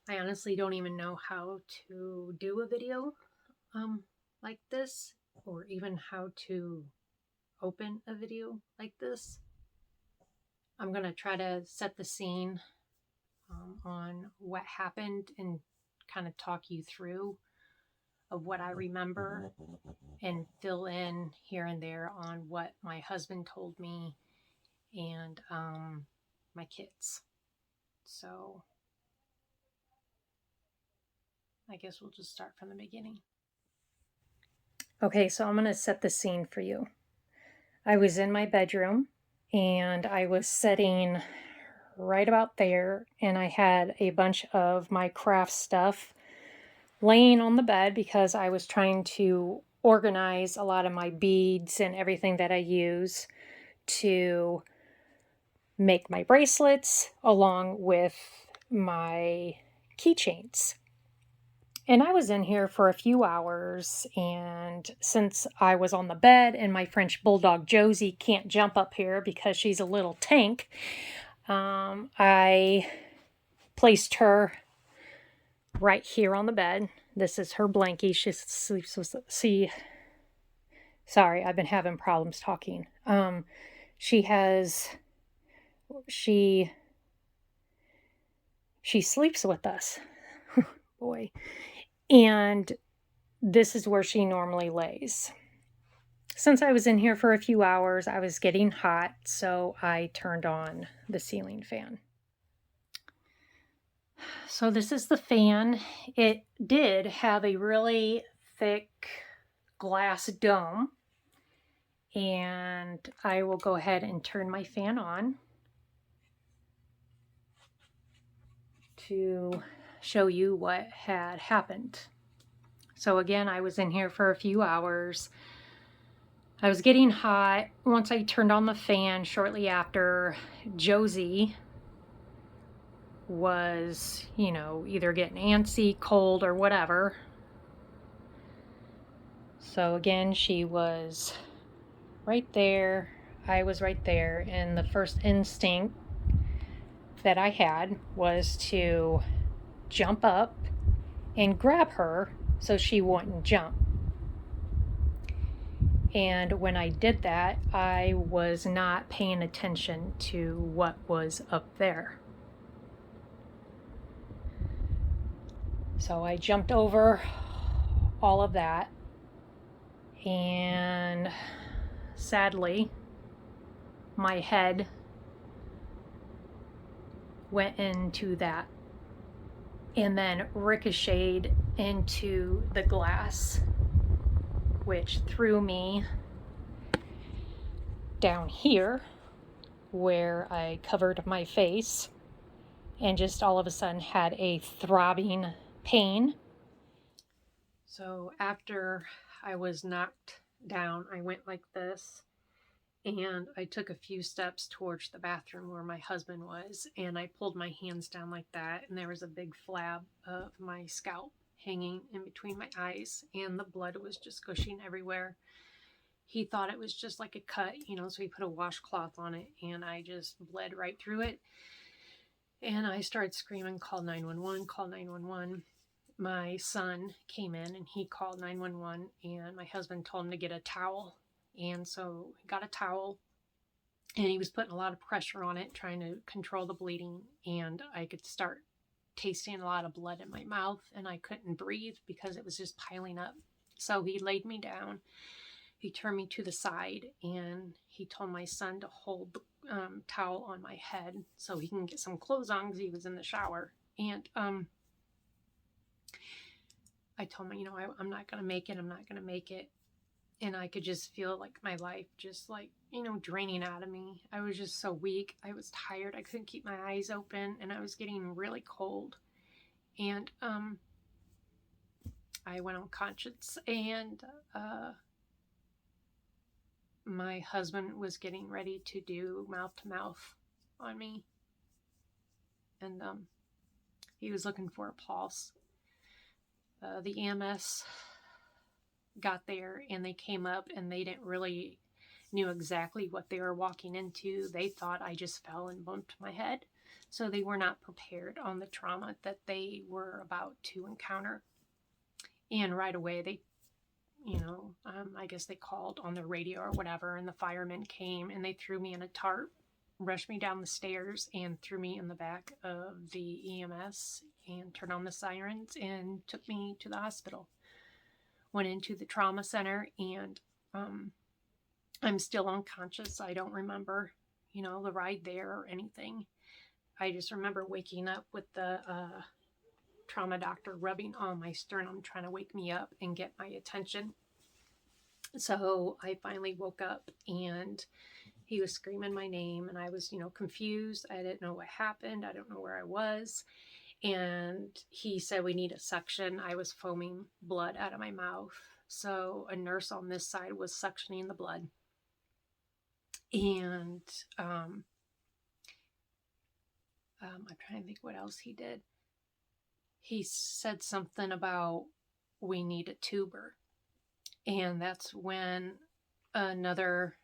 I honestly don't even know how to do a video like this, or even how to open a video like this. I'm going to try to set the scene on what happened and kind of talk you through of what I remember and fill in here and there on what my husband told me and my kids. So I guess we'll just start from the beginning. Okay, so I'm going to set the scene for you. I was in my bedroom and I was sitting right about there, and I had a bunch of my craft stuff laying on the bed because I was trying to organize a lot of my beads and everything that I use to make my bracelets along with my keychains. And I was in here for a few hours, and since I was on the bed and my French bulldog Josie can't jump up here because she's a little tank, I placed her right here on the bed. This is her blankie. She sleeps with, see, sorry, I've been having problems talking. She sleeps with us. Boy. And this is where she normally lays. Since I was in here for a few hours, I was getting hot, so I turned on the ceiling fan. So this is the fan. It did have a really thick glass dome, and I will go ahead and turn my fan on to show you what had happened. So again, I was in here for a few hours. I was getting hot. Once I turned on the fan shortly after, Josie was, either getting antsy, cold, or whatever. So again, she was right there. I was right there. And the first instinct that I had was to jump up and grab her so she wouldn't jump. And when I did that, I was not paying attention to what was up there. So I jumped over all of that, and sadly, my head went into that and then ricocheted into the glass, which threw me down here where I covered my face and just all of a sudden had a throbbing pain. So after I was knocked down, I went like this, and I took a few steps towards the bathroom where my husband was, and I pulled my hands down like that, and there was a big flab of my scalp hanging in between my eyes, and the blood was just gushing everywhere. He thought it was just like a cut, so he put a washcloth on it, and I just bled right through it. And I started screaming, call 911, call 911. My son came in and he called 911, and my husband told him to get a towel. And so he got a towel, and he was putting a lot of pressure on it, trying to control the bleeding. And I could start tasting a lot of blood in my mouth, and I couldn't breathe because it was just piling up. So he laid me down. He turned me to the side, and he told my son to hold the towel on my head so he can get some clothes on because he was in the shower. And I told him, I'm not going to make it. I'm not going to make it. And I could just feel like my life just like, draining out of me. I was just so weak. I was tired. I couldn't keep my eyes open, and I was getting really cold. And I went unconscious, and my husband was getting ready to do mouth to mouth on me. And he was looking for a pulse. The EMS got there, and they came up, and they didn't really knew exactly what they were walking into. They thought I just fell and bumped my head. So they were not prepared on the trauma that they were about to encounter. And right away, they, I guess they called on the radio or whatever, and the firemen came and they threw me in a tarp, rushed me down the stairs, and threw me in the back of the EMS and turned on the sirens and took me to the hospital. Went into the trauma center, and I'm still unconscious. I don't remember, the ride there or anything. I just remember waking up with the trauma doctor rubbing on my sternum, trying to wake me up and get my attention. So I finally woke up and he was screaming my name, and I was, confused. I didn't know what happened. I don't know where I was. And he said, we need a suction. I was foaming blood out of my mouth. So a nurse on this side was suctioning the blood. And I'm trying to think what else he did. He said something about we need a tuber. And that's when another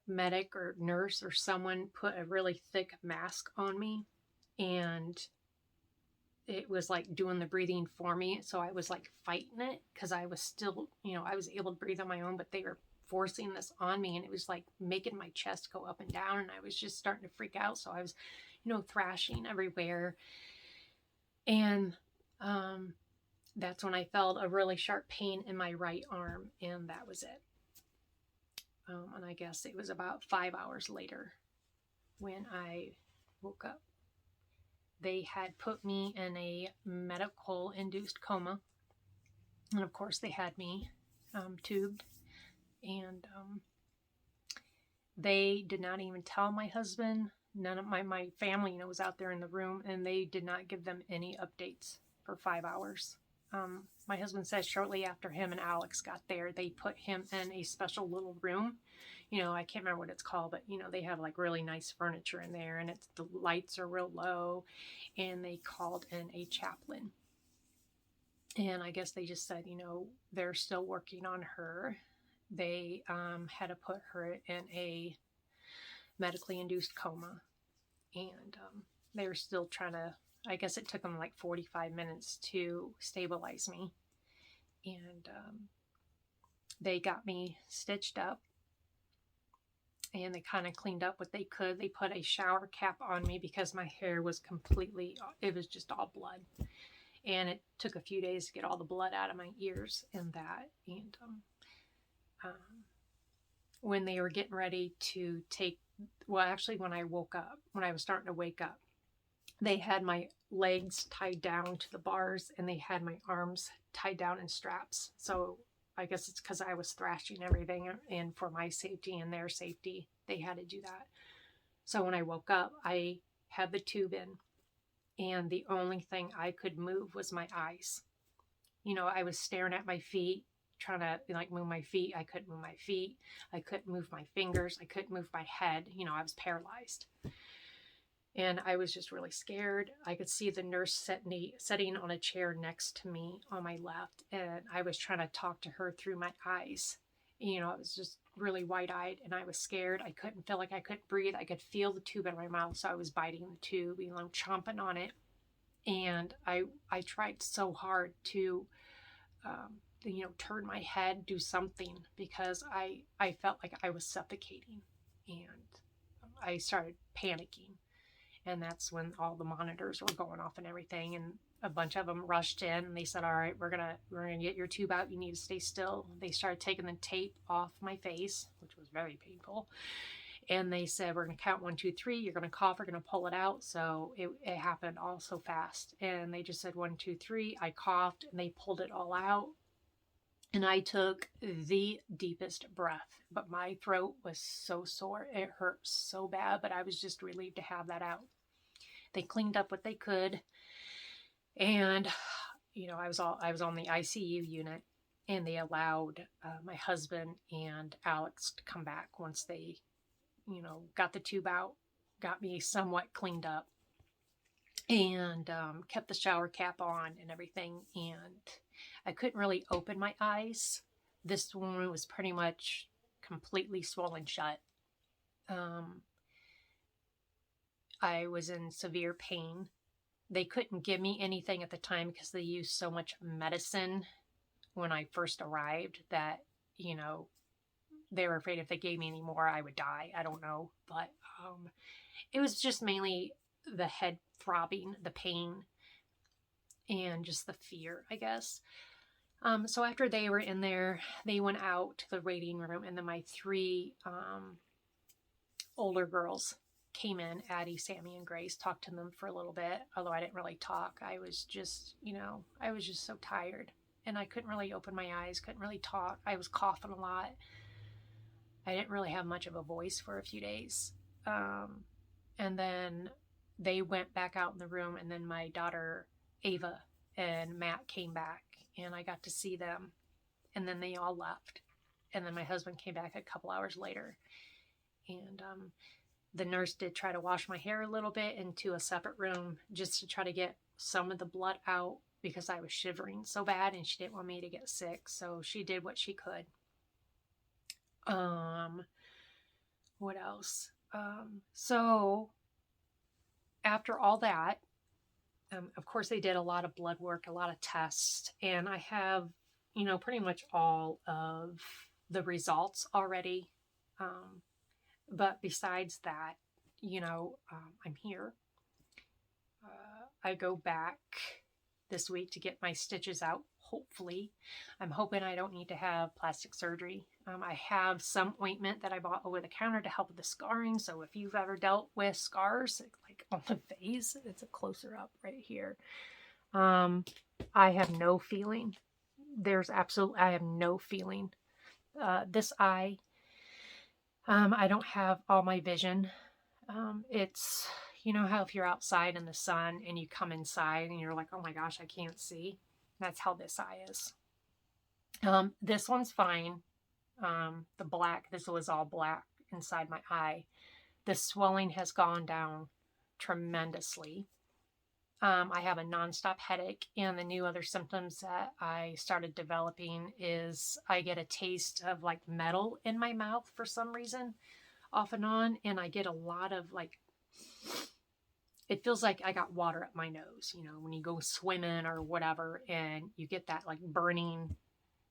medic or nurse or someone put a really thick mask on me, and it was like doing the breathing for me. So I was like fighting it because I was still, I was able to breathe on my own, but they were forcing this on me, and it was like making my chest go up and down, and I was just starting to freak out. So I was, thrashing everywhere. And that's when I felt a really sharp pain in my right arm, and that was it. And I guess it was about 5 hours later when I woke up. They had put me in a medical-induced coma, and of course they had me tubed, and they did not even tell my husband. None of my family, was out there in the room, and they did not give them any updates for 5 hours. My husband says shortly after him and Alex got there, they put him in a special little room. I can't remember what it's called, but, they have like really nice furniture in there, and the lights are real low, and they called in a chaplain. And I guess they just said, they're still working on her. They had to put her in a medically induced coma, and they were still trying to, I guess it took them like 45 minutes to stabilize me. And they got me stitched up, and they kind of cleaned up what they could. They put a shower cap on me because my hair was it was just all blood. And it took a few days to get all the blood out of my ears and that. And when they were getting ready to actually when I was starting to wake up, they had my legs tied down to the bars, and they had my arms tied down in straps. So I guess it's because I was thrashing everything, and for my safety and their safety, they had to do that. So when I woke up, I had the tube in, and the only thing I could move was my eyes. I was staring at my feet, trying to move my feet. I couldn't move my feet. I couldn't move my fingers. I couldn't move my head. I was paralyzed. And I was just really scared. I could see the nurse sitting on a chair next to me on my left, and I was trying to talk to her through my eyes. I was just really wide-eyed, and I was scared. I couldn't feel like I couldn't breathe. I could feel the tube in my mouth, so I was biting the tube, chomping on it. And I tried so hard to, turn my head, do something, because I felt like I was suffocating, and I started panicking. And that's when all the monitors were going off and everything, and a bunch of them rushed in, and they said, all right, we're gonna get your tube out. You need to stay still. They started taking the tape off my face, which was very painful. And they said, we're going to count 1, 2, 3. You're going to cough. We're going to pull it out. So it happened all so fast. And they just said 1, 2, 3. I coughed, and they pulled it all out. And I took the deepest breath, but my throat was so sore. It hurt so bad, but I was just relieved to have that out. They cleaned up what they could. And, I was on the ICU unit, and they allowed my husband and Alex to come back once they, got the tube out, got me somewhat cleaned up, and kept the shower cap on and everything. And I couldn't really open my eyes. This one was pretty much completely swollen shut. I was in severe pain. They couldn't give me anything at the time because they used so much medicine when I first arrived that, you know, they were afraid if they gave me any more, I would die. I don't know. But it was just mainly the head throbbing, the pain, and just the fear, I guess. So after they were in there, they went out to the waiting room, and then my three older girls came in, Addie, Sammy, and Grace, talked to them for a little bit, although I didn't really talk. I was just, I was just so tired, and I couldn't really open my eyes, couldn't really talk. I was coughing a lot. I didn't really have much of a voice for a few days. And then they went back out in the room, and then my daughter, Ava, and Matt came back, and I got to see them, and then they all left. And then my husband came back a couple hours later, and the nurse did try to wash my hair a little bit into a separate room just to try to get some of the blood out because I was shivering so bad and she didn't want me to get sick. So she did what she could. What else? So after all that, of course they did a lot of blood work, a lot of tests, and I have, pretty much all of the results already. But besides that, I'm here. I go back this week to get my stitches out, hopefully. I'm hoping I don't need to have plastic surgery. I have some ointment that I bought over the counter to help with the scarring. So if you've ever dealt with scars, like on the face, it's a closer up right here. I have no feeling. I have no feeling. This eye, I don't have all my vision. It's, how if you're outside in the sun and you come inside and you're like, oh my gosh, I can't see. That's how this eye is. This one's fine. The black, this was all black inside my eye. The swelling has gone down tremendously. I have a nonstop headache, and the new other symptoms that I started developing is I get a taste of like metal in my mouth for some reason, off and on, and I get a lot of like, it feels like I got water up my nose, when you go swimming or whatever, and you get that like burning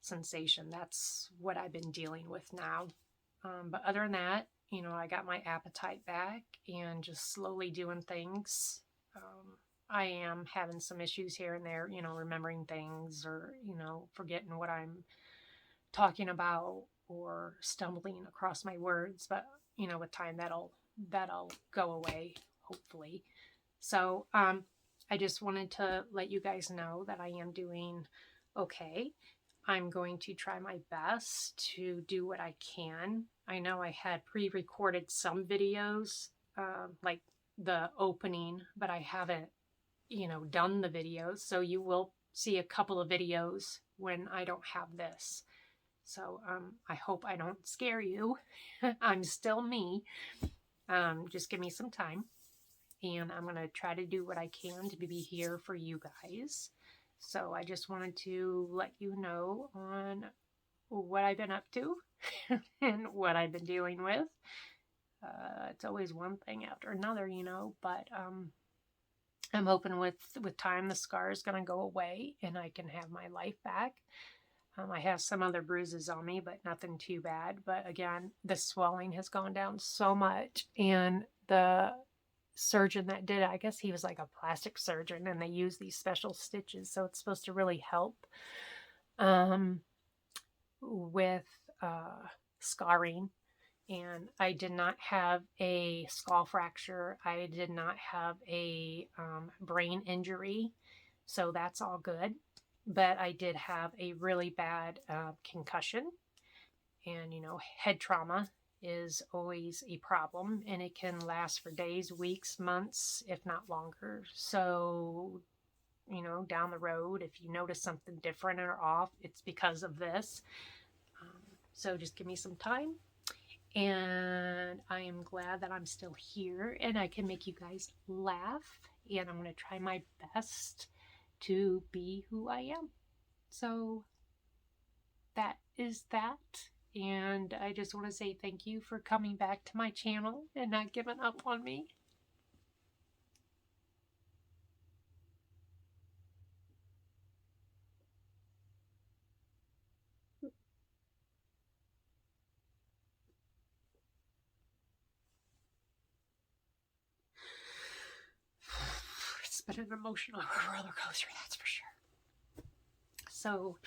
sensation. That's what I've been dealing with now. But other than that, I got my appetite back and just slowly doing things. I am having some issues here and there, remembering things or, forgetting what I'm talking about or stumbling across my words. But, with time that'll go away, hopefully. So I just wanted to let you guys know that I am doing okay. I'm going to try my best to do what I can. I know I had pre-recorded some videos, like the opening, but I haven't, done the videos. So you will see a couple of videos when I don't have this. So I hope I don't scare you. I'm still me. Just give me some time. And I'm going to try to do what I can to be here for you guys. So I just wanted to let you know on what I've been up to and what I've been dealing with. It's always one thing after another, but I'm hoping with time the scar is going to go away and I can have my life back. I have some other bruises on me, but nothing too bad. But again, the swelling has gone down so much, and the surgeon that did it, I guess he was like a plastic surgeon, and they use these special stitches, so it's supposed to really help with scarring. And I did not have a skull fracture. I did not have a brain injury, so that's all good. But I did have a really bad concussion, and head trauma is always a problem, and it can last for days, weeks, months, if not longer. So, down the road, if you notice something different or off, it's because of this. So just give me some time, and I am glad that I'm still here and I can make you guys laugh, and I'm going to try my best to be who I am. So that is that. And I just want to say thank you for coming back to my channel and not giving up on me. been an emotional roller coaster, that's for sure. So,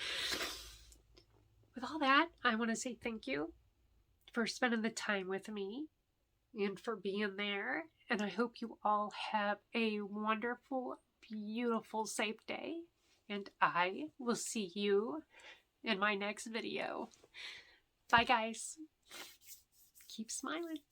with all that, I want to say thank you for spending the time with me and for being there. And I hope you all have a wonderful, beautiful, safe day. And I will see you in my next video. Bye, guys. Keep smiling.